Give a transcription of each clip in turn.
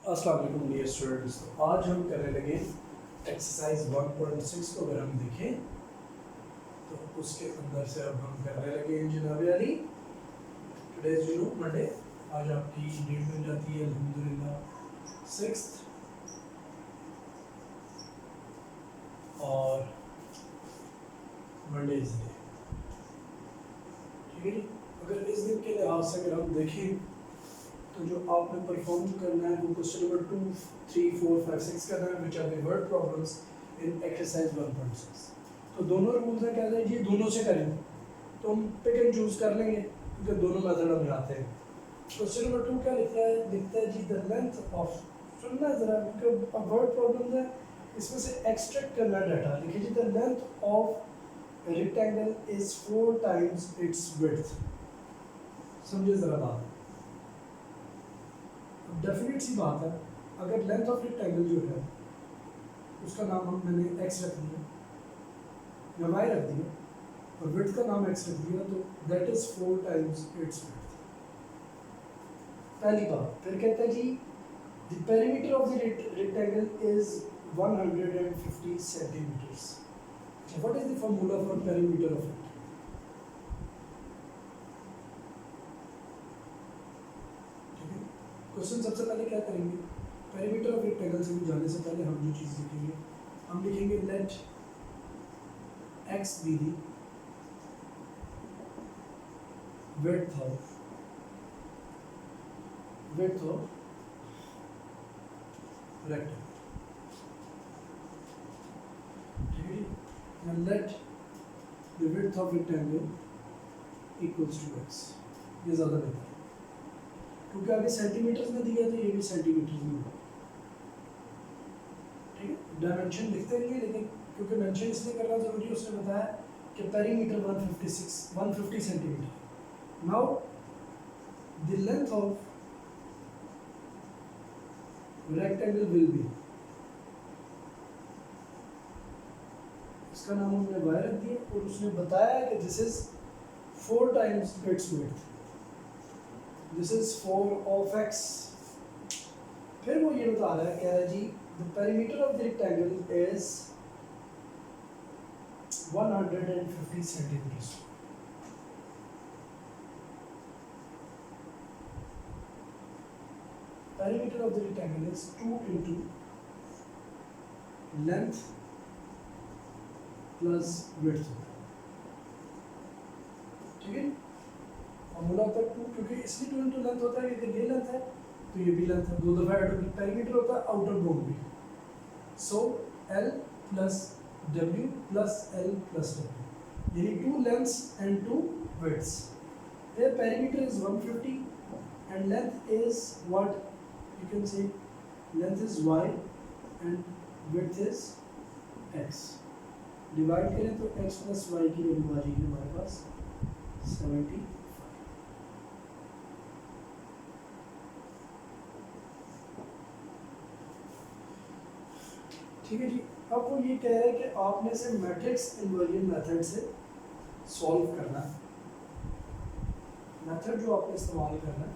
अस्सलाम वालेकुम dear students. तो आज हम करने लगे एक्सरसाइज 1.6 को। अगर हम देखें तो उसके अंदर से अब हम करने लगे हैं जनाब अली टुडे इज मंडे। आज आपकी डेट मिल जाती है अल्हम्दुलिल्लाह 6 और मंडे इज डे। ठीक है जी। अगर इस दिन के लिहाज से अगर हम देखें तो जो आपने परफॉर्म करना है वो क्वेश्चन नंबर 2, 3, 4, 5, 6 करना है, which are the word problems in exercise 1.6। तो दोनों रूल्स हैं, कहते हैं जी दोनों से करें तो हम पिक एंड चूज कर लेंगे क्योंकि दोनों मेथड हमें आते हैं। क्वेश्चन नंबर 2 क्या लिखता है? लिखता है जी द लेंथ ऑफ, सुनना है जरा क्योंकि अब वर्ड प्रॉब्लम्स है, इसमें से एक्सट्रैक्ट करना डाटा। लिखिए जी the length of rectangle is 4 times its width. समझिए जरा बात, डेफिनेट सी बात है, अगर लेंथ ऑफ रेक्टेंगल जो है उसका नाम मैंने एक्स रख दिया या वाई रख दिया और विड्थ का नाम एक्स रख दिया तो that is 4 times its width. पहली बात। फिर कहता है जी the perimeter of the rectangle is 150 centimetres. What is the formula for perimeter of rectangle? Question सबसे पहले क्या करेंगे, पेरीमीटर ऑफ रेक्टेंगल से जाने से पहले हम जो चीज़ लिखेंगे, हम लिखेंगे let X be the width of rectangle. ठीक है, and let the width of rectangle equals to X. ये ज़्यादा बेहतर है क्योंकि आगे सेंटीमीटर्स में दिया तो ये भी सेंटीमीटर्स में होगा। ठीक है, डायमेंशन लिखते रहिए, लेकिन क्योंकि मेंशन इसलिए करना जरूरी है, उसने बताया कि perimeter 150 centimetre. Now the length of rectangle will be, इसका नाम हमने वाई रख दिया और उसने बताया कि this is 4 times its width. This is 4 of x। फिर वो ये बता रहा है, कह रहा है जी the perimeter of the rectangle is 150 centimeters। Perimeter of the rectangle is 2 into length plus width। ठीक है, फॉर्मूला होता है 2, क्योंकि इसलिए 2 इंटू लेंथ होता है कि अगर ये लेंथ है तो ये भी लेंथ है, दो दफा ऐड होगी। पेरीमीटर होता है आउटर बोर्ड भी, सो L plus W plus L plus W, यानी 2 lengths and 2 विड्थ्स। Their perimeter is 150 and length is what you can say, length is y and width is x। Divide करें तो x plus y की value आ जाएगी हमारे पास 70। ठीक है जी। अब वो ये कह रहा है कि आपने से मैट्रिक्स इन्वर्जन मेथड से सॉल्व करना है। मेथड जो आपने इस्तेमाल करना है,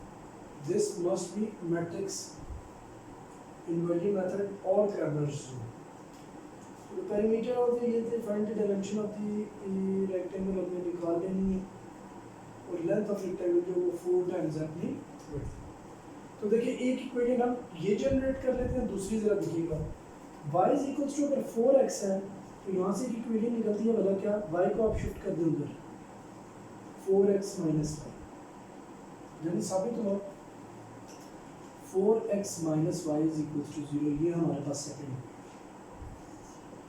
this must be matrix inversion method और क्रैमर्स रूल। तो पेरीमीटर ऑफ द, ये find the dimension of the rectangle हमने निकाल लेनी है और लेंथ ऑफ रेक्टेंगल जो वो 4 टाइम्स है अपनी विड्थ। तो देखिए एक इक्वेशन हम ये जनरेट कर लेते हैं, दूसरी जरा देखिएगा y इज इक्वल्स टू, अगर 4x है तो यहाँ से एक इक्वेशन निकलती है, भला क्या, y को आप शिफ्ट कर दें उधर 4x माइनस वाई, यानी साबित हुआ 4x minus Y is equals to 0। ये हमारे पास सेकंड,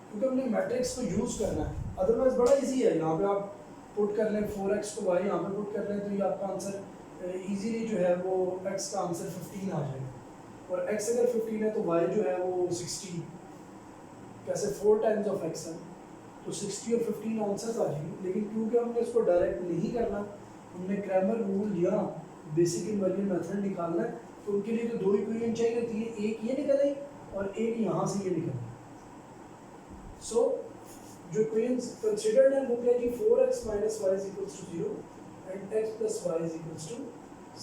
क्योंकि हमने मैट्रिक्स को यूज करना है, अदरवाइज बड़ा इजी है। यहाँ पे आप पुट कर लें 4x को y यहाँ पे पुट कर लें तो ये आपका आंसर इजीली जो है वो x का आंसर 15 आ जाएगा, और x अगर 15 है तो y जो है वो 16, कैसे 4 टाइम्स ऑफ x है तो 60 और 15 आंसर्स आ जाएंगे। लेकिन क्योंकि हमने इसको डायरेक्ट नहीं करना, हमने क्रैमर रूल या बेसिक इन्वर्जन मेथड निकालना है, तो उनके लिए तो 2 इक्वेशन चाहिए होती है, एक ये निकल आई और एक यहाँ से ये निकल आई। सो जो इक्वेशंस कंसीडर्ड है वो क्या है कि 4x minus Y is equals to 0 and x plus Y is equals to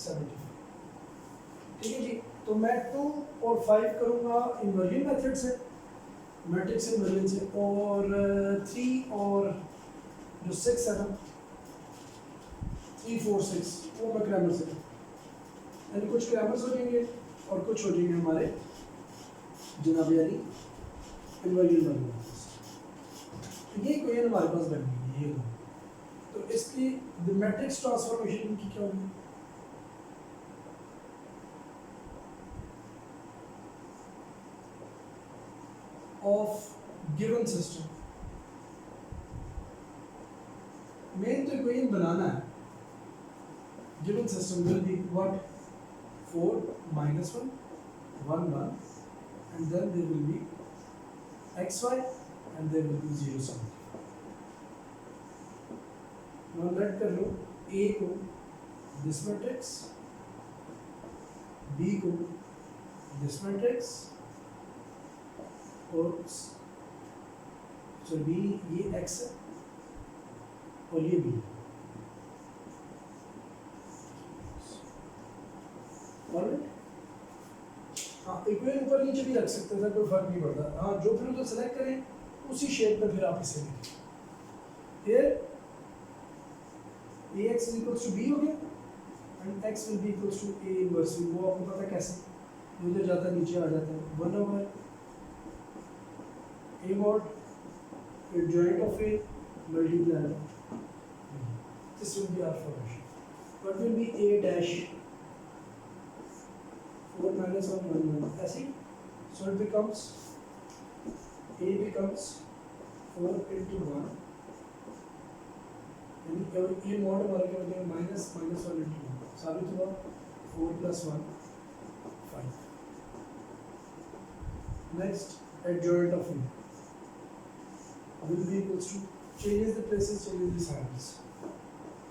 75। ठीक है जी। तो मैं 2 और 5 करूँगा इन्वर्जन मेथड से, मैट्रिक्स इन्वर्जन से, और 3 और जो 6 है ना, 3 4 6 वो मैं क्रैमर से, यानी कुछ क्रैमर्स हो जाएंगे और कुछ हो जाएंगे हमारे जनाब यानी इन्वर्जन वाले। तो ये इक्वेशन हमारे पास बन गई है, ये दो। तो इसकी द मैट्रिक्स ट्रांसफॉर्मेशन की क्या होगी, ऑफ गिवन सिस्टम। मेन तो इक्वेशन बनाना है, given system will be what 4 minus 1 1 1 and then there will be xy and there will be 0 something। now let कर लो a को this matrix, b को this matrix और b ये x है और ये b। हाँ इक्वेशन ऊपर नीचे भी रख सकते थे, कोई फर्क नहीं पड़ता। हाँ जो फिर उधर सेलेक्ट करें उसी शेप में फिर आप इसे लिखें। फिर ax is equals to b हो गया and x will be equals to a inverse b। वो आपको पता कैसे, उधर जाता है नीचे आ जाता है 1 over a mod adjoint of a multiply this will be our formation। what will be a dash 4 minus 1 1 1 ऐसे, so it becomes a becomes 4 into 1 यानी ये मॉड हमारे क्या होते हैं माइनस माइनस 1 into 1 साबित हुआ 4 plus 1 5। next adjoint of a will be equals to, changes the places, changes the signs,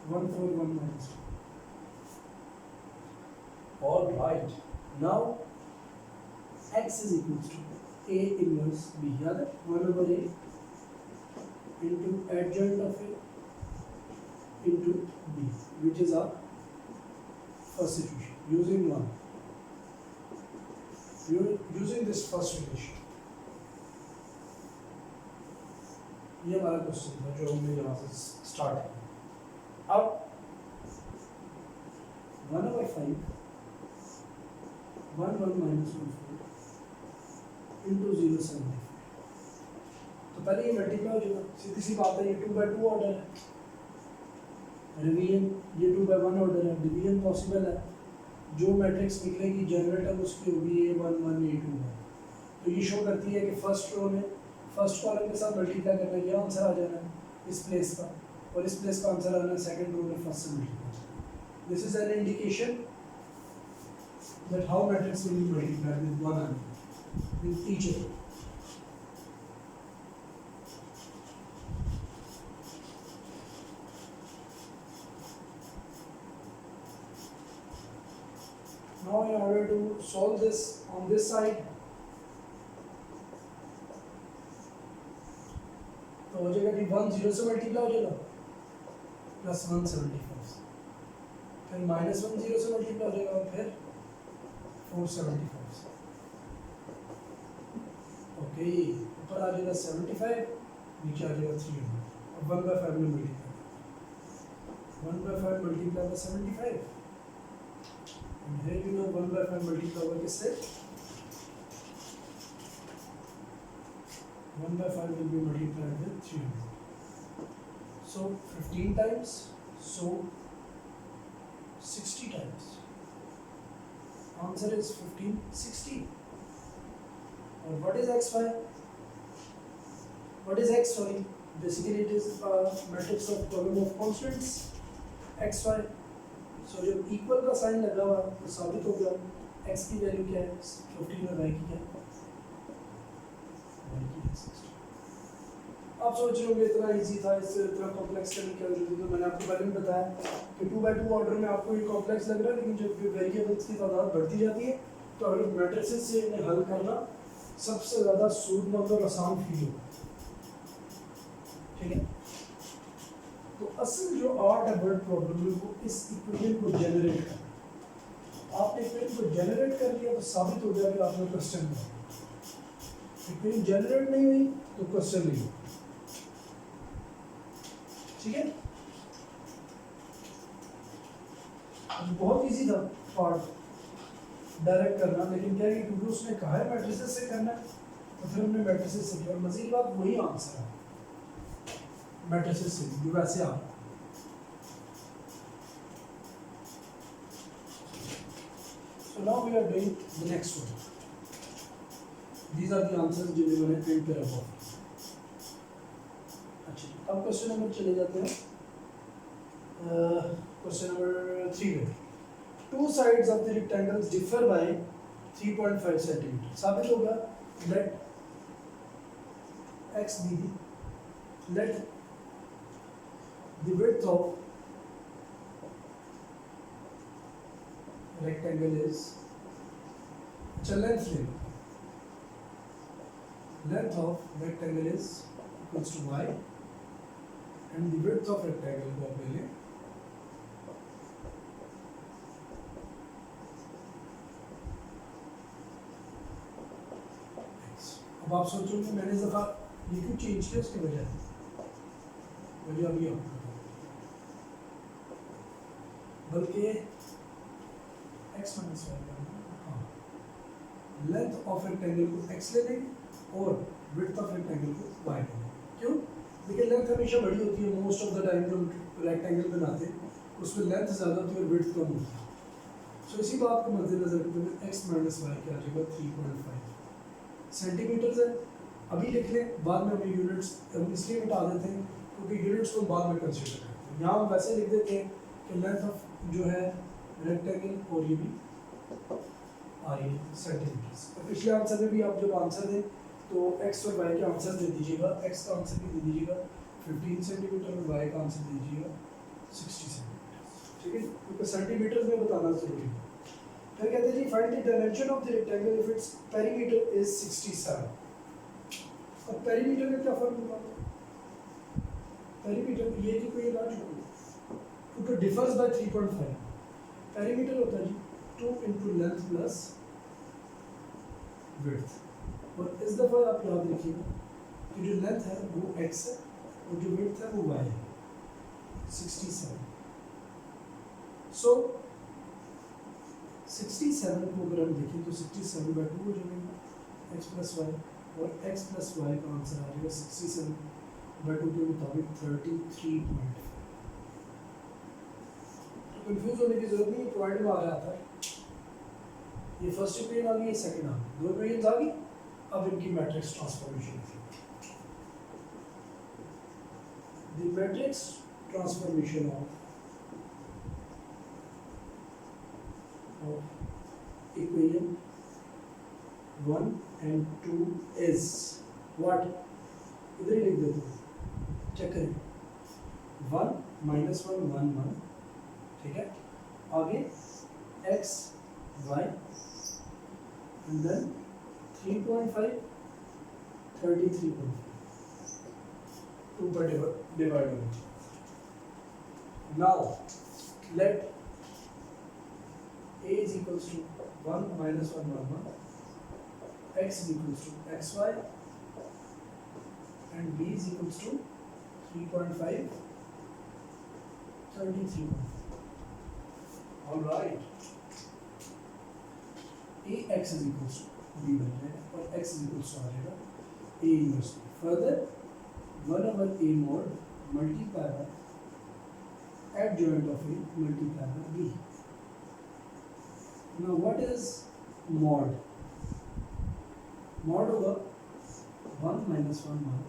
1 4 1 minus 2। all right, now x is equals to a inverse b, याद है 1 over a into adjoint of a into b, which is our first equation using one, using this first relation। ये हमारा question था जो हमने यहाँ से start किया। अब 1 over 5 1 1 minus 1 4 into 0 75। तो पहले ये मल्टीप्लाई हो जाएगा, सीधी सी बात है, ये 2 by 2 ऑर्डर है, रिवीजन ये 2 by 1 ऑर्डर है, डिवीजन पॉसिबल है। जो मैट्रिक्स निकलेगी जनरल टर्म उसकी होगी a1 1 a2 1। तो ये शो करती है कि फर्स्ट रो में फर्स्ट कॉलम के साथ मल्टीप्लाई करना, ये आंसर आ जाना है इस प्लेस का, और इस प्लेस का आंसर आना है सेकंड रो में फर्स्ट से multiply. This is an indication that how matrix will be multiplied with one element with each other। now in order to solve this on this side, तो हो जाएगा कि 1 0 से मल्टीप्लाई हो जाएगा प्लस 1 75, फिर माइनस 1 0 से मल्टीप्लाई हो जाएगा और फिर 475। ओके, ऊपर आ जाएगा 75, नीचे आ जाएगा 300। अब 1 by 5 में multiply 1 by 5 multiply by 75 and here you know 1 by 5 multiply होगा किससे, 1 by 5 will be multiplied with 300, so 15 times, so 60 times। Answer is 1560। और what is xy? What is x? Sorry, basically it is a matrix of column of constants xy। So जब equal का sign लगा हुआ तो साबित हो गया x की वैल्यू क्या है 15 और y की क्या है, y की है 60। आप सोच रहे होंगे इतना इजी था, इससे इतना कॉम्प्लेक्स करने की जरूरत है। तो मैंने आपको पहले भी बताया कि 2 by 2 ऑर्डर में आपको ये कॉम्प्लेक्स लग रहा है, लेकिन जब वेरिएबल्स की तादाद बढ़ती जाती है तो अगर मैट्रिसेस से इन्हें हल करना सबसे ज़्यादा सूदमंद और आसान फील होगा। ठीक है, तो असल जो आर्ट है वर्ड प्रॉब्लम में वो इस इक्वेशन को जनरेट करना। आपने इक्वेशन को जनरेट कर लिया तो साबित हो गया कि आपने क्वेश्चन में इक्वेशन जनरेट नहीं हुई तो क्वेश्चन नहीं हुआ। ठीक है, बहुत इजी था पार्ट डायरेक्ट करना, लेकिन क्या है कि क्योंकि उसने कहा है मैट्रिसेस से करना है तो फिर हमने मैट्रिसेस से किया। और मजीद बात वही आंसर है मैट्रिसेस से जो वैसे आ। So now we are doing the next one. These are the answers जिन्हें मैंने प्रिंट पे रखा। अच्छा, अब क्वेश्चन नंबर चले जाते हैं क्वेश्चन नंबर 3 में। Two sides of the rectangles differ by 3.5 centimeter. साबित होगा let x be let the width of rectangle is, अच्छा length ले लो, length of rectangle is equals to y and the width of rectangle को आप ले लें x। अब आप सोचोगे मैंने इस दफा ये क्यों चेंज किया, उसकी वजह अभी आपको बल्कि x माइनस वाई हाँ लेंथ ऑफ रेक्टेंगल को x ले लेंगे और विड्थ ऑफ रेक्टेंगल को y ले लेंगे। क्यों? देखिए लेंथ हमेशा बड़ी होती है, मोस्ट ऑफ द टाइम जो रेक्टेंगल बनाते हैं उसमें लेंथ ज़्यादा होती है और विड्थ कम होती है। सो इसी बात को मद्देनजर रखते हुए x माइनस वाई क्या आ जाएगा 3.5 सेंटीमीटर है। अभी लिख लें, बाद में हमें यूनिट्स हम इसलिए मिटा देते हैं क्योंकि यूनिट्स को बाद में कंसीडर करते हैं। यहाँ हम वैसे लिख देते हैं कि लेंथ ऑफ जो है रेक्टेंगल और ये भी आ रही है सेंटीमीटर्स। तो पिछले आंसर में भी आप जब आंसर दें तो x और y के आंसर दे दीजिएगा। x का आंसर भी दे दीजिएगा 15 सेंटीमीटर और y का आंसर दे दीजिएगा 60 सेंटीमीटर। ठीक है, क्योंकि सेंटीमीटर में बताना जरूरी है। फिर कहते हैं जी find the dimension of the rectangle if its perimeter is 67। अब पेरीमीटर में क्या फर्क होगा? पेरीमीटर ये कि कोई ना छोड़ो क्योंकि डिफर्स बाय 3.5। पेरीमीटर होता है जी 2 into लेंथ प्लस विड्थ। और इस दफा आप याद रखिएगा कि जो लेंथ है वो x है और जो विड्थ है वो y है 67। सो 67 को अगर हम देखें तो 67 by 2 हो जाएगा x plus y और x plus y का आंसर आ जाएगा 67 by 2 के मुताबिक 33.5। कंफ्यूज होने की जरूरत नहीं, पॉइंट में आ जाता है। ये फर्स्ट इक्वेशन आ गई, ये सेकंड आ गई, दो इक्वेशंस आ गई। अब इनकी matrix transformation the matrix transformation of equation 1 and 2 is what? इधर ही लिख देते हैं, चेक करें 1 minus 1 1 1। ठीक है, आगे x y and then 3.5 33.5 2 पर divide हो। Now let a is equals to 1 minus 1 1 1, x is equals to xy and b is equals to 3.5 33. All right, ax is equals to b बन जाएगा और x is equals to आ जाएगा a inverse। further 1 over a mod multiply by adjoint of a multiply by b। Now what is mod? mod होगा 1 minus 1 1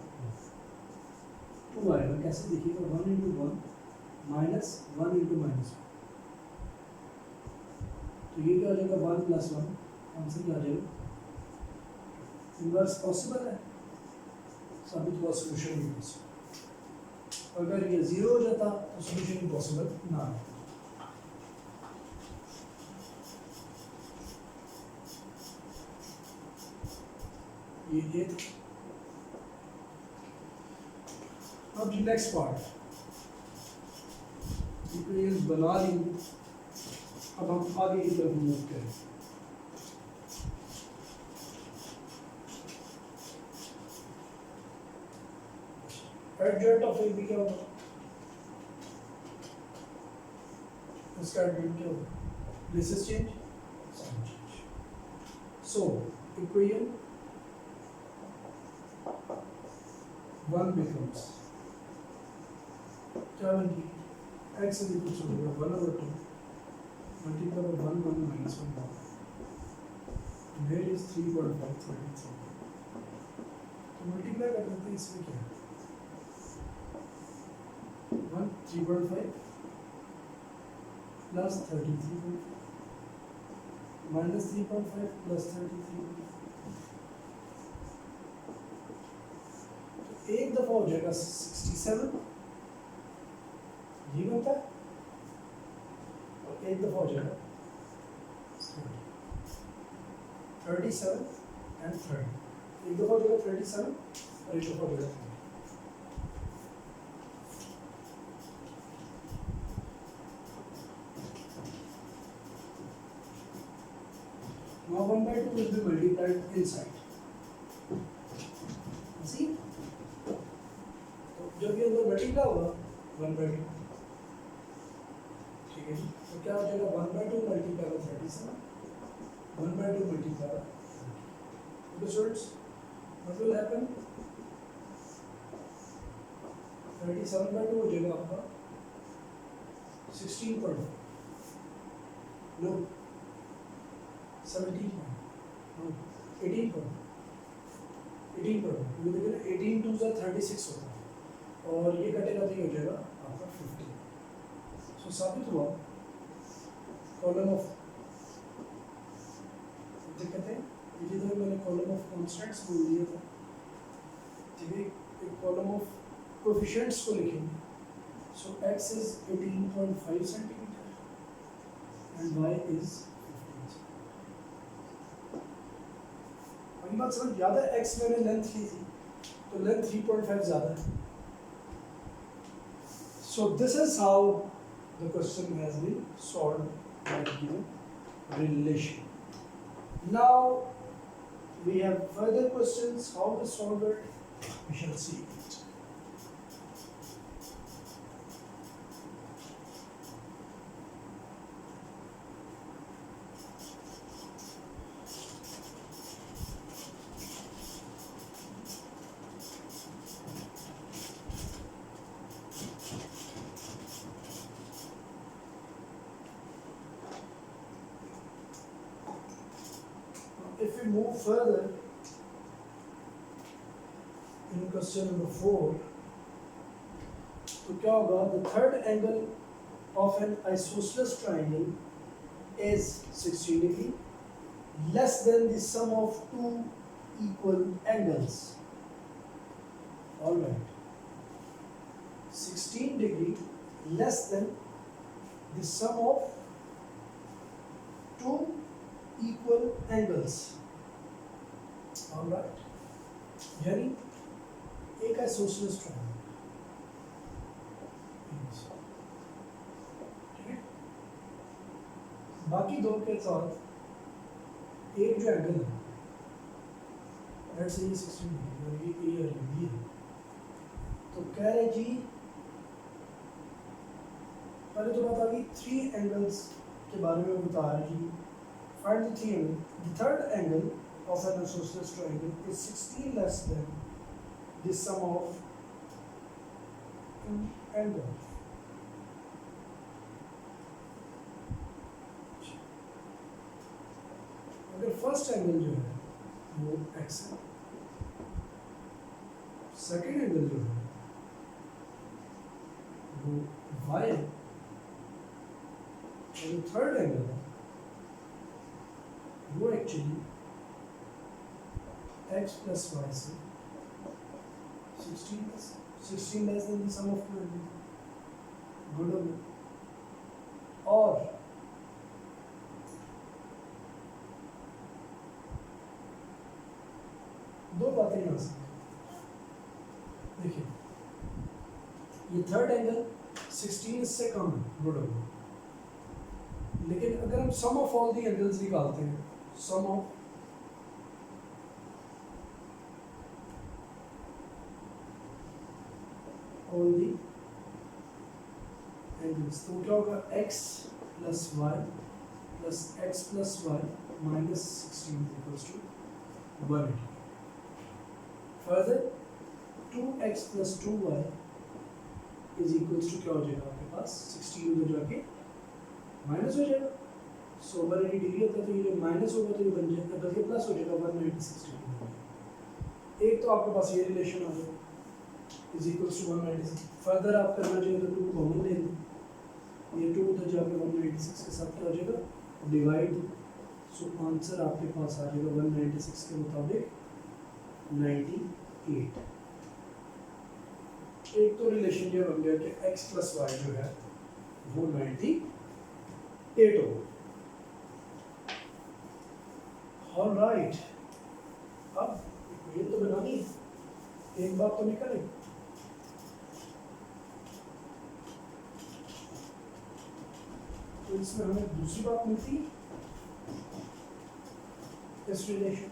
2 आएगा। कैसे देखिएगा 1 into 1 minus 1 into minus 1, तो ये क्या आ जाएगा 1 plus 1, आंसर क्या आ जाएगा? इनवर्स पॉसिबल है, साबित हुआ सोल्यूशन भी पॉसिबल। अगर ये 0 हो जाता तो सोल्यूशन भी पॉसिबल ना है। ये अब नेक्स्ट पार्ट इक्वेशन बना ली। अब हम आगे की तरफ मूव करें। एडजॉइंट ऑफ ए बी क्या होगा? इसका एडजॉइंट क्या होगा? Places change, sign change. So equation 1 becomes क्या बनेगी? x is equal to 1/2 multiplied by 1 minus 1 where is 3.533 तो मल्टीप्लाई कर देते हैं इसमें क्या है 1 3.5 plus 33 minus 3.5 plus 33 तो एक दफा हो जाएगा 67 ये बनता है और एक दफा हो जाएगा 37 एंड 30 एक दफा हो जाएगा 37 और एक दफा हो जाएगा 30 now 1/2 will be multiplied inside see तो जब ये अंदर मल्टीप्लाई होगा 1/2 ठीक है जी तो क्या हो जाएगा 1/2 multiplied by 37 1/2 multiplied by 30 okay students what will happen 37/2 हो जाएगा आपका 16.5 no 17 no 18 क्योंकि देखिए 18 2 ज़ा 36 होता है और ये कटेगा तो ये हो जाएगा आपका 50 सो साबित हुआ कॉलम ऑफ कहते हैं इधर मैंने कॉलम ऑफ कांस्टेंट्स बोल दिया था ठीक है एक कॉलम ऑफ कोएफिशिएंट्स को लिखेंगे सो x is 18.5 centimetre and y is 15 बात समझ याद है x मैंने लेंथ ली थी तो लेंथ 3.5 ज्यादा है so this is how the question has been solved by given relation now we have further questions how to solve it we shall see it if we move further in question number 4 तो क्या होगा the third angle of an isosceles triangle is 60 degree less than the sum of two equal angles all right 16 degree less than the sum of two equal angles all right यानी एक isosceles triangle ठीक है बाकी दो के साथ एक जो एंगल है लेट्स से 16 डिग्री और ये ए और ये बी है तो कह रहे जी पहले तो बात आ गई 3 एंगल्स के बारे में बता रहे जी find the three angle. The third angle of an isosceles triangle is 16 less than the sum of two angles. अगर फर्स्ट एंगल जो है वो x है सेकेंड एंगल जो है वो y है और जो थर्ड एंगल है वो एक्चुअली x plus y से 16 less than the sum of two angles good हो गया और दो बातें यहाँ से देखिए ये थर्ड एंगल 16 इससे कम है गुड हो गया लेकिन अगर हम sum of all the angles निकालते हैं, sum of all the angles, तो क्या होगा x plus Y plus X plus Y minus 16 equals to 180. Further 2x plus 2y is equals to क्या हो जाएगा आपके पास 16 उधर जाके माइनस हो जाएगा. सो 180 डिग्री होता है तो ये जो माइनस होगा तो ये बन जाएगा, बल्कि प्लस हो जाएगा 196 डिग्री. एक तो आपके पास ये रिलेशन आ जाएगा इज इक्वल्स टू 196. फर्दर आप करना चाहिए तो 2 कॉमन ले लें, ये 2 उधर जाके 196 के साथ क्या हो जाएगा डिवाइड. सो आंसर आपके पास आ जाएगा 196 के मुताबिक 98. एक तो रिलेशन ये बन गया कि x प्लस वाई जो है वो 98 होगा. ऑलराइट, अब ये तो बनानी है, एक बात तो निकले. तो इसमें हमें दूसरी बात मिलती है इस relation.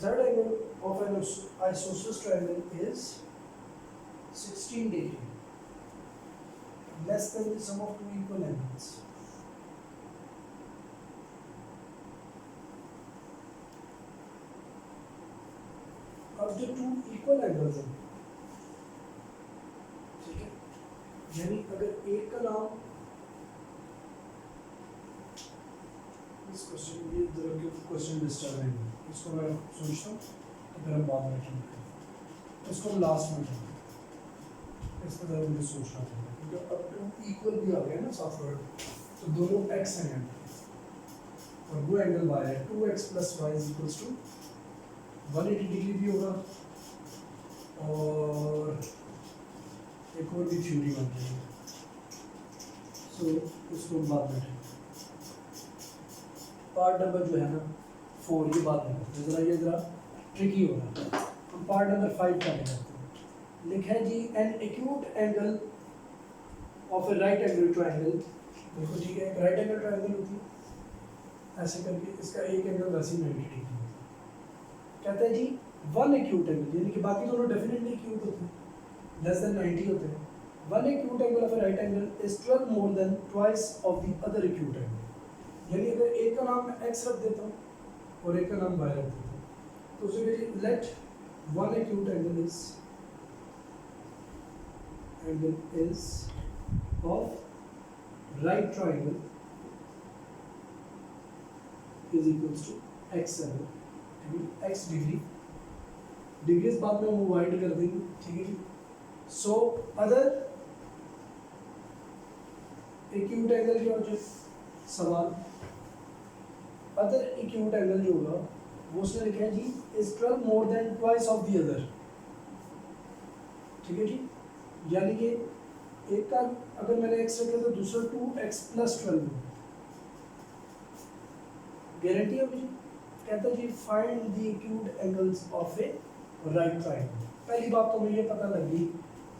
Z angle of an isosceles triangle is 16 degree less than the sum of two equal angles. अब जो टू इक्वल एंगल्स हैं, ठीक है, यानी अगर एक का नाम इस क्वेश्चन ये क्वेश्चन डिस्टर्ब है, इसको मैं सोचता हूँ तो फिर हम बाद में रखेंगे, इसको हम लास्ट में रखेंगे. इसका ज़रा मुझे सोचना चाहिए क्योंकि अब टू इक्वल भी आ गया ना साथ वर्ड, तो दोनों x हैं और वो एंगल y है. 2x plus Y is equals to 180 degree भी होगा और एक और भी थ्योरी बन जाएगी. सो उसको बाद में पार्ट नंबर जो है ना 4 ये बात नहीं करते, ज़रा ये ज़रा ट्रिकी हो रहा है. हम पार्ट नंबर 5 का करते हैं. लिखा है जी an acute angle of a right angle triangle. देखो ठीक है, एक राइट एंगल ट्रायंगल होती है ऐसे करके, इसका एक एंगल वैसे ही 90 डिग्री होता है. कहता है जी वन एक्यूट एंगल, यानी कि बाकी दोनों डेफिनेटली एक्यूट होते हैं, लेस देन 90 होते हैं. One acute angle of a right angle is 12 more than twice of the other acute angle. यानी अगर एक का नाम मैं x रख देता हूँ और एक का नाम y रख देता हूँ, तो उसमें let one acute angle is of right triangle is equals to x angle, x degree. Degrees बाद में हम वाइड कर देंगे, ठीक है जी. सो अदर एक्यूट एंगल क्या हो जाए सवाल, अदर एक्यूट एंगल जो होगा वो उसने लिखा है जी is 12 more than twice of the other. ठीक है जी, यानी कि एक का अगर मैंने x रखा तो दूसरा 2x प्लस 12 गारंटी है मुझे. कहता है जी find the acute angles of a right triangle. पहली बात तो मुझे ये पता लगी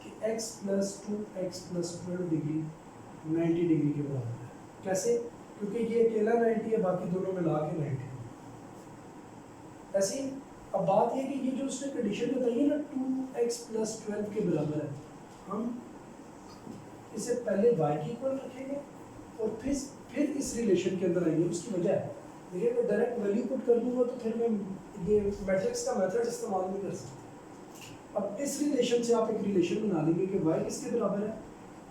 कि x plus 2x plus 12 degree 90 degree के बराबर है. कैसे? क्योंकि ये अकेला 90 है, बाकी दोनों मिला के 90 है. ऐसे ही अब बात ये कि ये जो उसने कंडीशन बताई है ना 2x प्लस 12 के बराबर है, हम इसे पहले y की इक्वल रखेंगे और फिर इस रिलेशन के अंदर आएंगे. उसकी वजह है, देखिए मैं डायरेक्ट वैल्यू पुट कर दूंगा तो फिर मैं ये मैट्रिक्स का मेथड इस्तेमाल नहीं कर सकता. अब इस रिलेशन से आप एक रिलेशन बना लेंगे कि y किसके बराबर है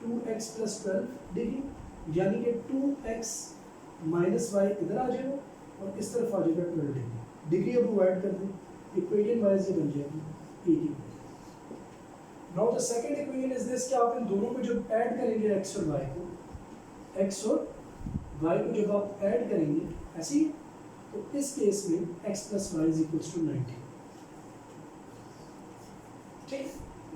2x प्लस 12 डिग्री, यानी कि 2x माइनस वाई इधर आ जाएगा और इस तरफ आ जाएगा 12 डिग्री. डिग्री अब डिवाइड कर दें, इक्वेशन वाइज ये बन जाएगी 80. Now the second equation is this कि आप इन दोनों को जब ऐड करेंगे x और y को, x और y को जब आप ऐड करेंगे ऐसे ही, तो इस केस में x plus Y is equals to 90. ठीक,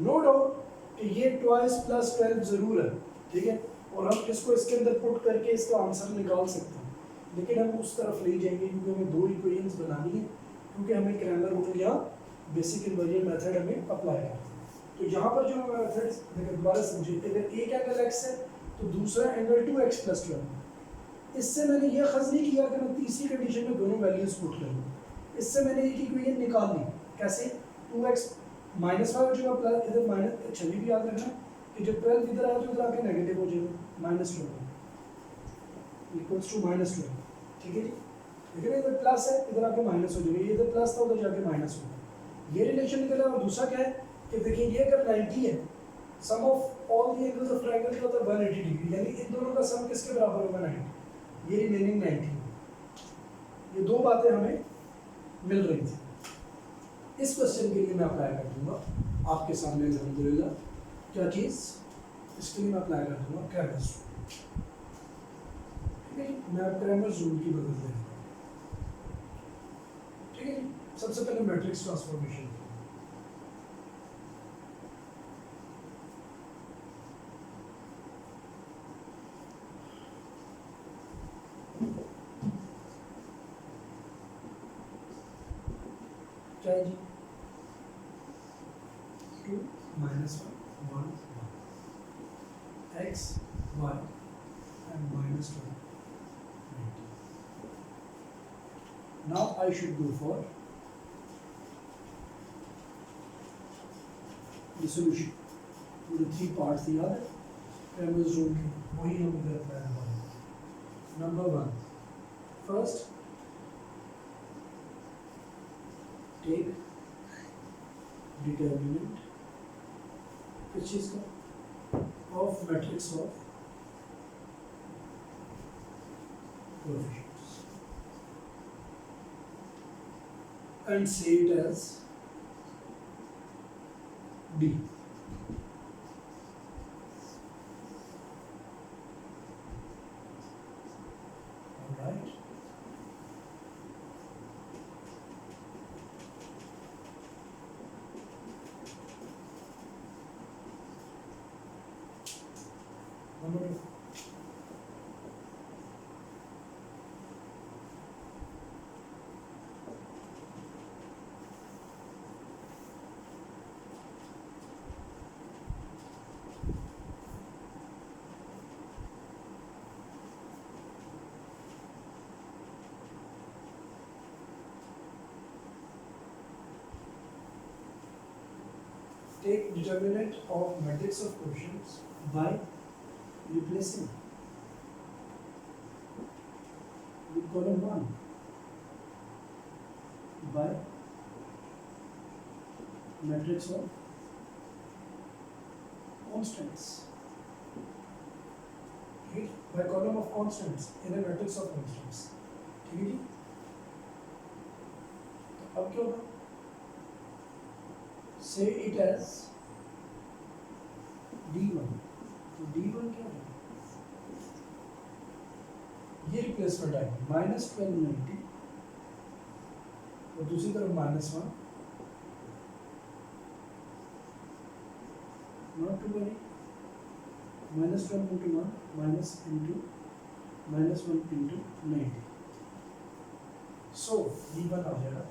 नो डाउट कि ये ट्वाइस प्लस 12 जरूर है, ठीक है, और हम इसको इसके अंदर पुट करके इसका आंसर निकाल सकते हैं, लेकिन हम उस तरफ नहीं जाएंगे क्योंकि हमें दो इक्वेशंस बनानी है, क्योंकि हमें क्रैमर रूल या बेसिक इन्वर्जन मेथड हमें अप्लाई करना है। तो यहाँ पर जो मेथड देखिए दोबारा समझिए, अगर एक एंगल x है तो दूसरा एंगल 2x + 12। इससे मैंने ये खर्च नहीं किया कि मैं तीसरी कंडीशन में दोनों वैल्यूज पुट करूँ, इससे मैंने एक इक्वेशन निकाल ली। कैसे? 2x -5 हो जाएगा प्लस इधर माइनस, छवि भी याद रखना कि जब 12 इधर आया तो इधर आके नेगेटिव हो जाएगा, -12 = -12, ठीक है जी। लेकिन इधर प्लस है, इधर आके माइनस हो जाएगा, ये इधर प्लस था उधर जाके माइनस होगा, ये रिलेशन निकला। और दूसरा क्या है कि देखिए ये अगर 90 है, sum of all the angles of triangle का होता है 180 डिग्री, यानी इन दोनों का सम किसके बराबर होगा? 90, ये रिमेनिंग 90। ये दो बातें हमें मिल रही थी। इस क्वेश्चन के लिए मैं अप्लाई कर दूंगा आपके सामने अल्हम्दुलिल्लाह क्या चीज़, इसके लिए मैं अप्लाई कर दूंगा क्रैमर्स रूल, ठीक है जी। मैं क्रैमर्स रूल की मदद ले लूँगा, ठीक है जी। सबसे पहले मैट्रिक्स ट्रांसफॉर्मेशन, क्या है जी? 2 - 1 1 x y and -12. Now I should go for the solution. पूरे 3 पार्ट्स याद है क्रैमर्स रूल के, वही हम इधर अप्लाई करेंगे। नंबर 1, फर्स्ट टेक डिटर्मिनेंट किस चीज़ का? Of matrix of coefficients and say it as D. Alright. Number 2. Take determinant of matrix of quotients by replacing with column 1 by matrix of constants. ठीक, by column of constants in a matrix of constants. ठीक है जी। तो अब क्या होगा? Say it as D1. तो D1 क्या है? ये रिप्लेसमेंट आएगी -1290 और दूसरी तरफ -1, not to worry, -12 into 1 minus into -1 into 90. So D1 आ जाएगा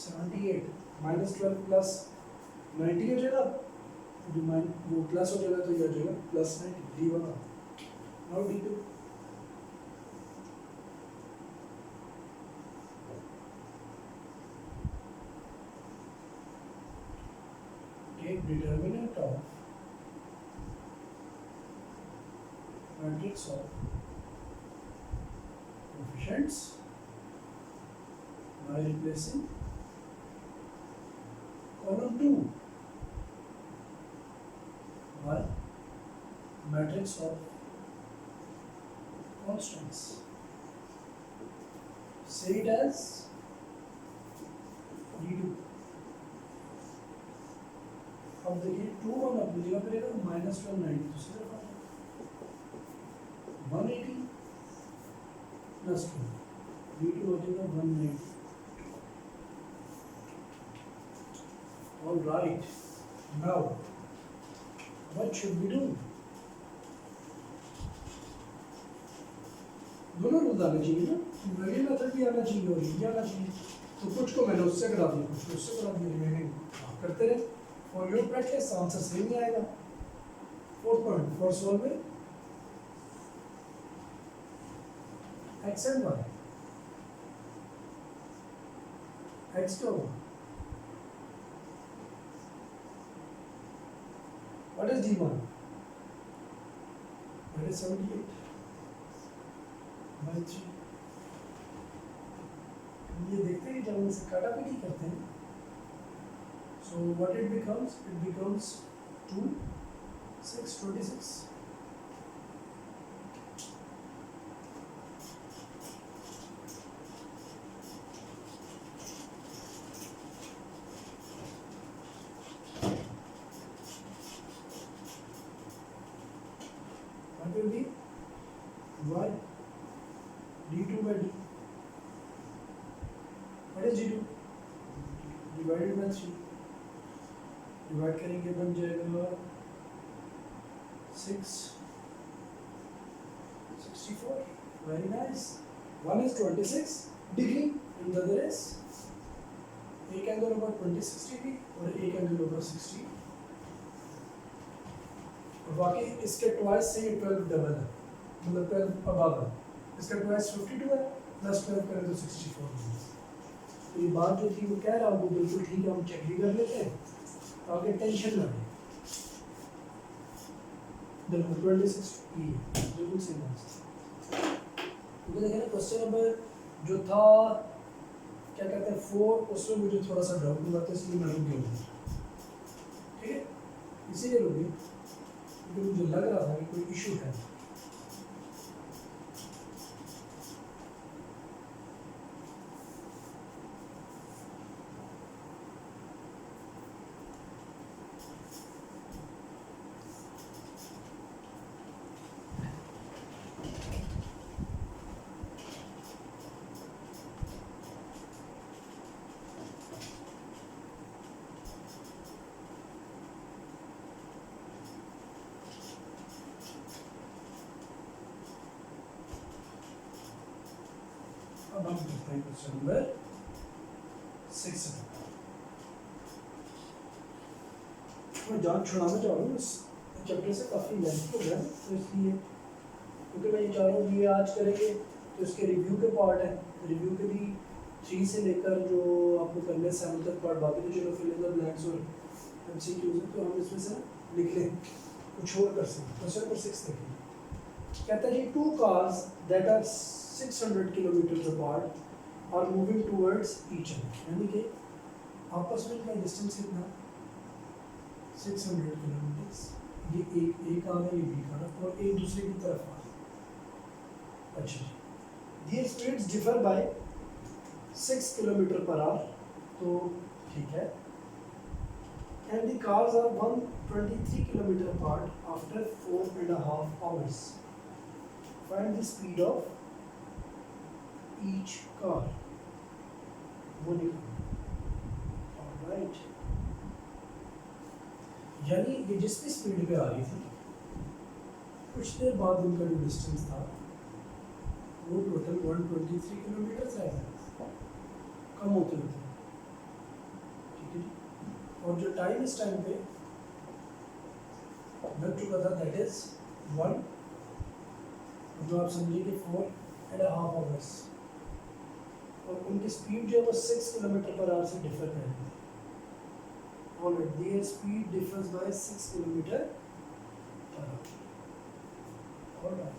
78, -12 प्लस 90 हो जाएगा, जो वो प्लस हो जाएगा तो ये हो जाएगा +90, D1 uh. Now D2, take determinant of matrix of coefficients by replacing column 2 by matrix of constants. Say it as D2. अब देखिए 2 1 अपनी जगह पे रहेगा, -1290 दूसरी तरफ आ जाएगा 180 + 2, D2 हो जाएगा 190। All right, Now, what should we do? दोनों रूल आने चाहिए ना, रिमेनिंग मेथड भी आना चाहिए और ये आना चाहिए। तो कुछ को मैंने उससे करा दिया, कुछ को उससे करा दिया, रिमेनिंग करते रहे। For your practice answer same ही आएगा। Fourth point, for solving x and y, x क्या होगा? What is D1? That is 78 by 3. ये देखते हैं जब हम इसे काटापीटी करते हैं, so what it becomes? It becomes 2, 6, 26. What will be y d2 by d? What is d2? Divided by 3. Divide करेंगे बन जाएगा 6, 64. Very nice. One is 26 degree and the other is एक एंगल over 26 डिग्री और एक angle over 60. बाकी इसके twice से 12 double है, मतलब 12 अबव है। इसका ट्वाइस 52 है, प्लस 12 करें तो 64 है। तो ये बात जो थी वो कह रहा हूँ वो बिल्कुल ठीक है, हम चेक भी कर लेते हैं ताकि टेंशन ना ले। बिल्कुल 26 ये बिल्कुल सेम आंसर। तो देखिए ना क्वेश्चन नंबर जो था क्या कहते हैं 4, उसमें मुझे थोड़ा सा डाउट हुआ था इसलिए मैं रुक गया। ठीक है, इसीलिए रुक गया क्योंकि मुझे लग रहा था कि कोई इशू है। अब हम देखते हैं क्वेश्चन नंबर 6। मैं जान छुड़ाना चाह रहा हूँ इस चैप्टर से, काफ़ी लेंथ हो गया तो इसलिए, क्योंकि मैं ये चाह रहा हूँ ये आज करेंगे तो इसके रिव्यू के पार्ट है, रिव्यू के भी 3 से लेकर जो आपको करने 7 तक पार्ट, बाकी तो चलो फिल इन द ब्लैंक्स और MCQs तो हम इसमें से लिख लें, कुछ और कर सकते। क्वेश्चन नंबर 6 देखिए, कहता है जी 2 cars that are 600 kilometers apart are moving towards each other, यानी कि आपस में इनका डिस्टेंस कितना 600 किलोमीटर्स। ये एक आ रहा है, ये बी आ रहा है और एक दूसरे की तरफ आ रहा है। अच्छा जी, their speeds differ by 6 kilometre per our, तो ठीक है। And the cars are 123 kilometer apart after 4.5 hours. Find the speed of each car. Alright. यानी ये जिस भी स्पीड पे आ रही थी, कुछ देर बाद उनका जो डिस्टेंस था वो टोटल 123 किलोमीटर आएगा, कम होते होते। ठीक है जी, और जो टाइम इस टाइम पे लग चुका था दैट इज 1, जो आप समझिए कि 4.5 आवर्स, और उनकी स्पीड जो है वो 6 किलोमीटर पर आवर से डिफर करेगी। Alright, their speed differs by 6 kilometer per hour. Alright.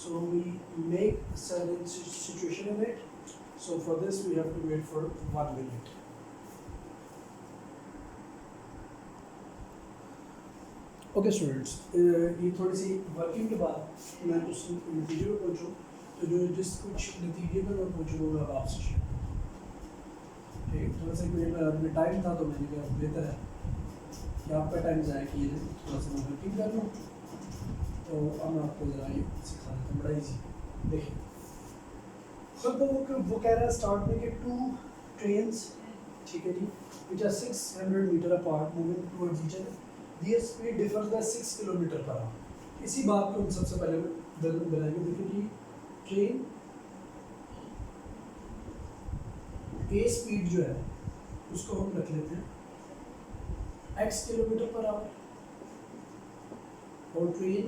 So we make a certain situation in it. So for this we have to wait for 1 minute. Okay students, ये थोड़ी सी working के बाद मैं उस नतीजे पर पहुँचूँ, तो जो जिस कुछ नतीजे पर मैं पहुँचूँ वो मैं आपसे शेयर। ठीक, थोड़ा सा कोई अपने टाइम था तो मैंने कहा बेहतर है कि आपका टाइम ज़ाया किए जाए, थोड़ा सा मैं वर्किंग कर लूँ। तो अब मैं आपको ज़रा ये सिखा देता हूँ, बड़ा ईजी। देखिए खुद वो कह रहा है स्टार्ट में कि 2 ट्रेन्स ठीक है जी, which are 600 metre apart moving towards each other, their speed differs by 6 kilometre per our. इसी बात को हम सबसे पहले बनाएंगे। देखिए जी, ट्रेन ए स्पीड जो है उसको हम रख लेते हैं x किलोमीटर पर आवर, और ट्रेन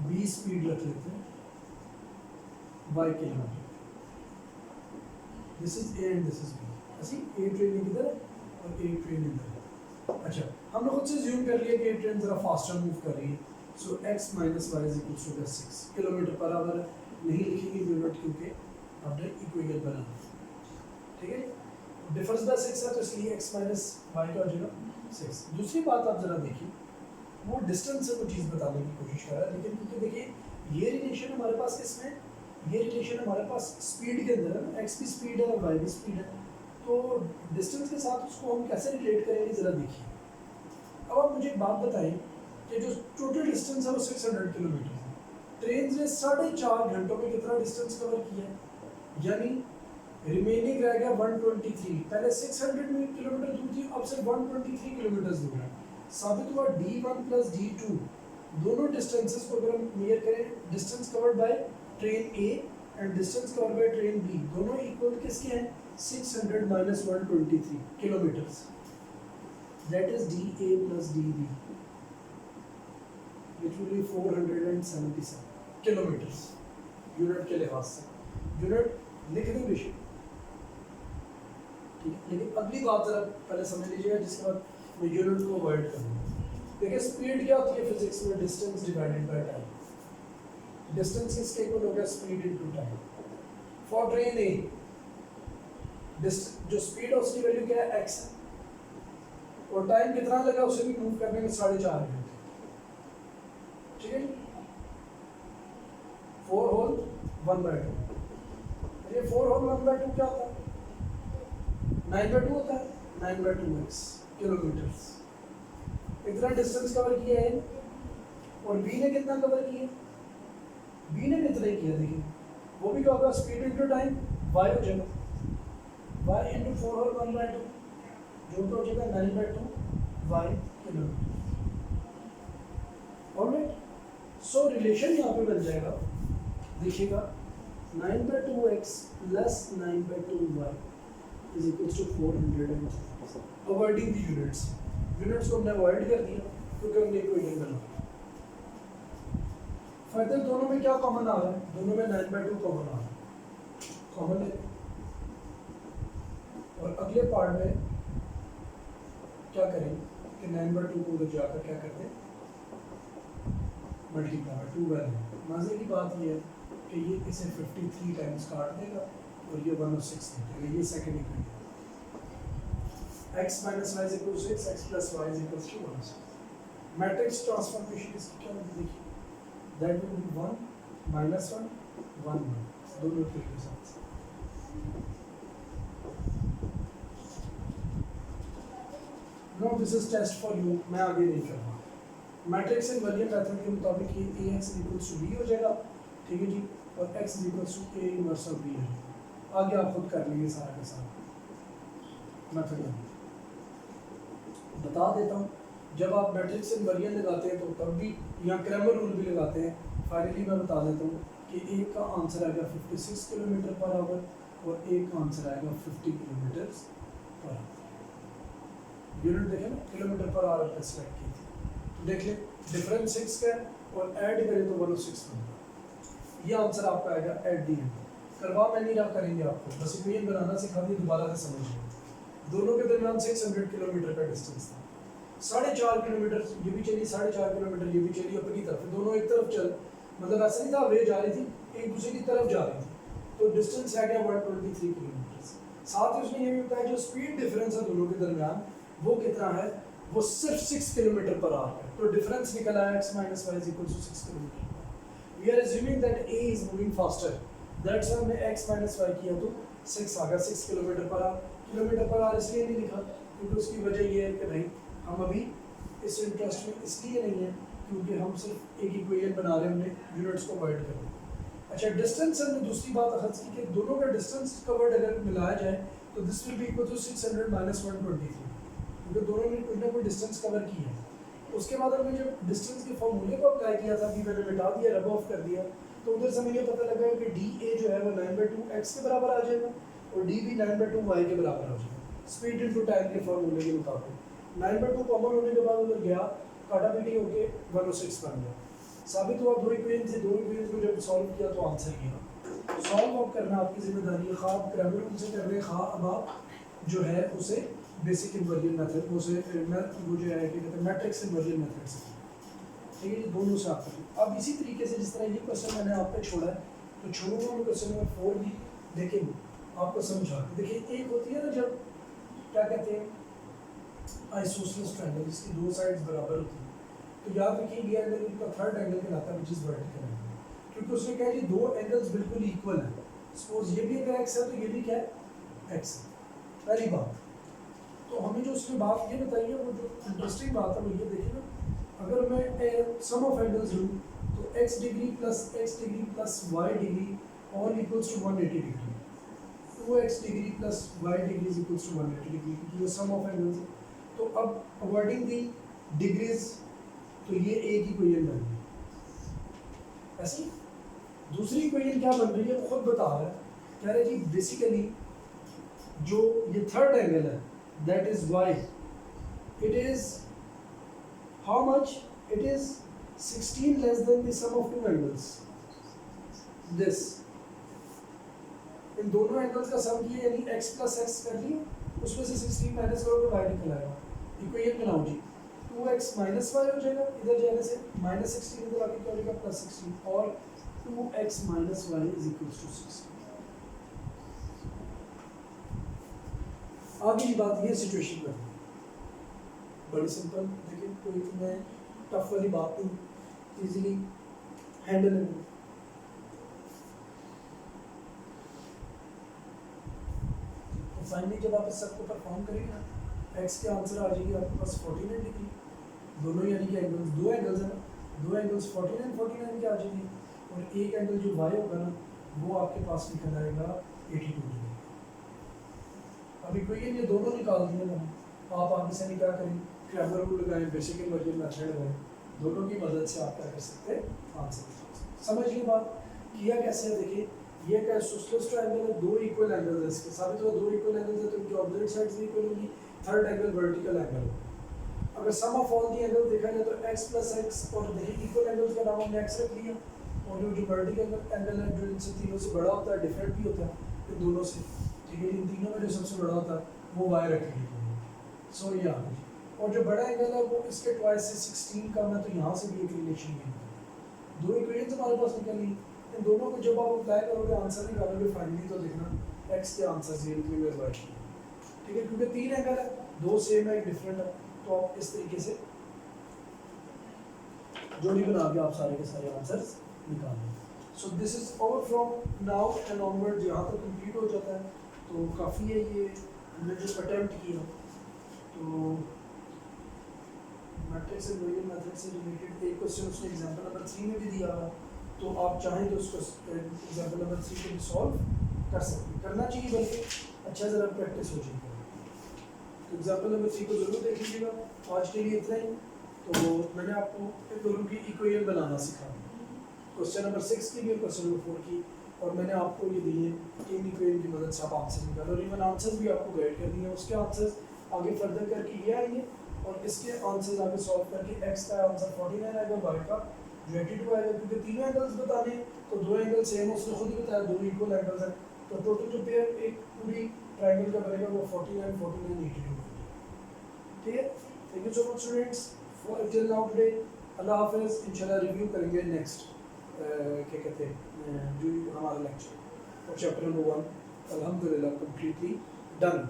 बी स्पीड रख लेते हैं y kilometre. This is A and this is B. ऐसी ए ट्रेन किधर है और ए ट्रेन इधर है। अच्छा, हमने खुद से ज्यूम कर लिया कि ए ट्रेन जरा फास्टर मूव कर रही है, so x minus Y is equal to 6 kilometre per hour. नहीं लिखेंगे यूनिट क्योंकि आपने इक्वेशन बनाना, ठीक है। डिफरेंस बाय 6 है तो इसलिए x माइनस वाई का हो जाएगा 6। दूसरी बात आप जरा देखिए, वो डिस्टेंस से वो चीज़ बताने की कोशिश कर रहा है, लेकिन क्योंकि देखिए ये रिलेशन हमारे पास किसमें, ये रिलेशन हमारे पास स्पीड के अंदर है, x की स्पीड है और y की स्पीड है, तो डिस्टेंस के साथ उसको हम कैसे रिलेट करेंगे ज़रा देखिए। अब आप मुझे एक बात बताएं कि जो टोटल डिस्टेंस है वो 600 किलोमीटर है, ट्रेन ने 4.5 घंटों में कितना डिस्टेंस कवर किया है, यानी रिमेनिंग रह गया 123। पहले 600 किलोमीटर दूर थी, अब सिर्फ 123 किलोमीटर दूर है। साबित हुआ D1 प्लस D2 दोनों डिस्टेंसेस को अगर हम मेजर करें, distance covered by train A and distance covered by train B दोनों इक्वल किसके हैं, 600 minus 123 kilometres, that is DA plus DB which will be 477 kilometres unit के लिहाज से। यूनिट लिख दें विषय, ठीक है। लेकिन अगली बात जरा पहले समझ लीजिएगा, जिसके बाद मैं यूनिट को अवॉइड करूँगा। देखिए स्पीड क्या होती है फिजिक्स में, distance divided by time. Distance किसके इक्वल हो गया, speed into time. For train A जो स्पीड है उसकी वैल्यू क्या है, x है, और टाइम कितना लगा उसे भी मूव करने में 4.5 घंटे, ठीक है। 4 होल 1/2, ये 4 होल 1/2 क्या होता है, 9/2 होता है, 9/2x किलोमीटर्स। इतना डिस्टेंस कवर किया है, और b ने कितना कवर किया, b ने इतना ही किया। देखिए वो भी क्या होगा, स्पीड इनटू टाइम, y हो जाएगा, y इनटू 4 होल 1/2 जो तो हो जाएगा 9/2 y kilometre. Alright, so relation यहाँ पे बन जाएगा, देखिएगा 9/2x plus 9/2y is equal to 400। Avoiding the units, units को हमने अवॉइड कर दिया क्योंकि हमने इक्वेशन बना। फर्दर दोनों में क्या कॉमन आ रहा है, दोनों में 9/2 कॉमन आ रहा है, कॉमन है। और अगले पार्ट में क्या करें कि 9/2 को उधर जाकर क्या करते हैं, मल्टीप्लाई 2 वैल्यू। मजे की बात ये है कि ये इसे 53 टाइम्स काट देगा और ये 106 देगा, ये second equation. x minus y is equal to 6, x plus y is equal to 1. Matrix transformation इसकी क्या होगी देखिए, that will be 1 minus 1 1 1 दोनों के साथ। Now this is test for you, मैं आगे नहीं कर रहा। मैट्रिक्स इन वैल्यू मेथड के मुताबिक ये ax equals to b हो जाएगा, ठीक है जी, और x equals to a inverse of b है। आगे आप खुद कर लेंगे सारा का सारा मेथड। बता देता हूँ, जब आप मैट्रिक्स इनवेरिएंट लगाते हैं तो तब भी यहाँ क्रैमर रूल भी लगाते हैं। फाइनली मैं बता देता हूँ कि एक का आंसर आएगा 56 किलोमीटर पर आवर और एक का आंसर आएगा 50 किलोमीटर पर आवर। यूनिट देखें ना, किलोमीटर पर आवर पे सेलेक्ट की थी, देख लें डिफरेंस 6 का और ऐड करें तो 106 बनता। ये आंसर आपका आएगा एट दी एंड। करवा मैं नहीं रहा, करेंगे आपको, बस इक्वेशन बनाना सिखा दी, दोबारा से समझिए। दोनों के दरमियान 600 किलोमीटर का डिस्टेंस था, 4.5 किलोमीटर ये भी चली, 4.5 किलोमीटर ये भी चली अपनी तरफ, दोनों एक तरफ चल, मतलब ऐसा नहीं था वे जा रही थी, एक दूसरे की तरफ जा रही थी, तो डिस्टेंस आ गया 123 किलोमीटर। साथ ही उसने ये भी बताया जो स्पीड डिफरेंस है दोनों के दरमियान वो कितना है, वो सिर्फ 6 किलोमीटर पर आवर है। तो डिफरेंस निकला है x minus Y is equal to 6 kilometre. We are assuming that a is moving faster, that's why हमने x माइनस वाई किया तो 6 आ गया, 6 kilometre per our. Kilometre per our इसलिए नहीं लिखा क्योंकि उसकी वजह ये है कि भाई हम अभी इस इंटरेस्ट में इसलिए नहीं है क्योंकि हम सिर्फ एक इक्वेशन बना रहे हैं, हमने यूनिट्स को अवॉइड करना। अच्छा, डिस्टेंस हमने दूसरी बात हद की कि दोनों का डिस्टेंस कवर्ड अगर मिलाया जाए तो this will be equal to 600 minus 123, क्योंकि दोनों ने कोई ना कोई डिस्टेंस कवर की है। उसके बाद हमने जब डिस्टेंस के फॉर्मूले को अप्लाई किया था, अभी मैंने मिटा दिया, रब ऑफ कर दिया, तो उधर से मुझे पता लगा कि डी ए जो है वो 9/2 x के बराबर आ जाएगा और डी बी 9/2 y के बराबर आ जाएगा, स्पीड इनटू टाइम के फॉर्मूले के मुताबिक। 9/2 कॉमन होने के बाद उधर गया, काटापीटी होके 106 बन गया। साबित हुआ दो इक्वेशन से, दो इक्वेशन को जब सॉल्व किया तो आंसर किया। सॉल्व अब करना आपकी जिम्मेदारी है, खा आप क्रैमर रूल से कर रहे हैं, खा अब आप जो है उसे बेसिक इन्वर्जन मेथड, उसे वो जो है क्या कहते हैं मैट्रिक्स इन्वर्जन मेथड से, ठीक है, ये दोनों से आप करें। अब इसी तरीके से जिस तरह ये क्वेश्चन मैंने आप पे छोड़ा है, तो छोड़ूंगा मैं क्वेश्चन नंबर 4 भी, लेकिन आपको समझा देखिए, एक होती है ना जब क्या कहते हैं आइसोसेलेस ट्रायंगल, जिसकी दो साइड्स बराबर होती हैं, तो याद रखिए ये एंगल इनका थर्ड एंगल कहलाता है, विच इज वर्टिकल एंगल, क्योंकि उसने कहा जी दो एंगल्स बिल्कुल इक्वल हैं। सपोज ये भी अगर एक्स है तो ये भी क्या है, एक्स है, पहली बात। तो हमें जो उसने बात ये बताई है, वो जो इंटरेस्टिंग बात है वो ये देखिए ना, अगर मैं सम ऑफ एंगल्स लूँ तो x degree plus y degree all equals to 180 degree, 2x degree plus y degree is equals to 180 degree, क्योंकि ये सम ऑफ एंगल्स है। तो अब अवॉइडिंग दी डिग्रीज, तो ये एक ही इक्वेशन बन गई। ऐसी दूसरी इक्वेशन क्या बन रही है वो खुद बता रहा है, कह रहे जी बेसिकली जो ये थर्ड एंगल है that is y, it is how much, it is 16 less than the sum of two angles, this, इन दोनों एंगल्स का सम किया यानी x प्लस x कर लिया, उसमें से 16 माइनस करोगे y निकल आएगा। इक्वेशन बनाओ जी, 2x माइनस y हो जाएगा, इधर जाने से माइनस 16 इधर आके क्या हो जाएगा प्लस 16, और 2x minus y is equals to 16। आगे की बात ये सिचुएशन में बड़ी सिंपल, देखिए कोई तुम्हें टफ वाली बात नहीं, इजीली हैंडलेबल। तो फाइनली जब आप इस सब को परफॉर्म करेंगे ना, x के आंसर आ जाएगी आपके पास 49 डिग्री, दोनों यानी कि एंगल्स, दो एंगल्स है ना, दो एंगल्स 49 के आ जाएंगे, और एक एंगल जो y होगा ना वो आपके पास निकल आएगा 82 डिग्री। अभी कोई ये दोनों निकाल दिए मैंने, आप आगे से क्या करें, क्रैमर रूल लगाएं, बेसिक इन्वर्जन मेथड लगाएं, दोनों की मदद से आप क्या कर सकते हैं, आंसर समझिए। बात किया कैसे है, देखिए ये एक आइसोसेलेस ट्रायंगल है, दो इक्वल एंगल्स है, इसके साबित हुआ दो इक्वल एंगल्स है तो इनकी ऑपोजिट साइड्स भी इक्वल होंगी, थर्ड एंगल वर्टिकल एंगल। अगर सम ऑफ ऑल दी एंगल देखा जाए तो x प्लस x, और देखिए इक्वल एंगल्स का नाम हमने x रख लिया, और जो वर्टिकल एंगल है जो इनसे तीनों से बड़ा होता है, डिफरेंट भी होता है इन दोनों से, ठीक है, इन तीनों में जो सबसे बड़ा होता है वो y रख लीजिए। सो ये आ गई, और जो बड़ा एंगल है वो इसके ट्वाइस से 16 का, मैं तो यहाँ से भी एक रिलेशन निकाल, दो इक्वेशंस हमारे पास निकल ली, इन दोनों को जब आप अप्लाई करोगे आंसर निकालोगे फाइनली, तो देखना x के आंसर से निकलेंगे y, ठीक है, क्योंकि तीन एंगल है, दो सेम है एक डिफरेंट है, तो आप इस तरीके से जोड़ी बना के आप सारे के सारे आंसर्स निकाल लें। So this is all from now and onward, यहाँ तक कंप्लीट हो जाता है, तो काफ़ी है ये हमने जो अटेम्प्ट किया। तो मैट्रिक्स इन्वर्जन मेथड से रिलेटेड एक क्वेश्चन उसने एग्जांपल नंबर 3 में भी दिया हुआ, तो आप चाहें तो उसको एग्जांपल नंबर 3 को भी सॉल्व कर सकते हैं, करना चाहिए, बल्कि अच्छा ज़रा प्रैक्टिस हो जाएगी। तो एग्जांपल नंबर 3 को ज़रूर देख लीजिएगा। आज के लिए इतना ही। तो मैंने आपको इन दोनों की इक्वेशन बनाना सिखाया, क्वेश्चन नंबर 6 की भी और क्वेश्चन नंबर 4 की, और मैंने आपको ये दिए कि इन इक्वेशन की मदद से आप आंसर निकालो, और इवन आंसर्स भी आपको गाइड कर दिए, उसके आंसर्स आगे फर्दर करके ये आएंगे, और इसके आंसर्स आगे सॉल्व करके x का आंसर 49 आएगा, y का जो 82 आएगा, क्योंकि तीनों एंगल्स बताने, तो दो एंगल सेम, उसने खुद ही बताया दो इक्वल एंगल्स हैं, तो टोटल जो पेयर एक पूरी ट्रायंगल का बनेगा वो 49 49 82। ठीक है, thank you so much students for till now today. अल्लाह हाफिज़, इंशाल्लाह रिव्यू करेंगे नेक्स्ट क्या कहते हैं जो हमारा लेक्चर, और चैप्टर नंबर 1 अल्हम्दुलिल्लाह कंप्लीटली डन।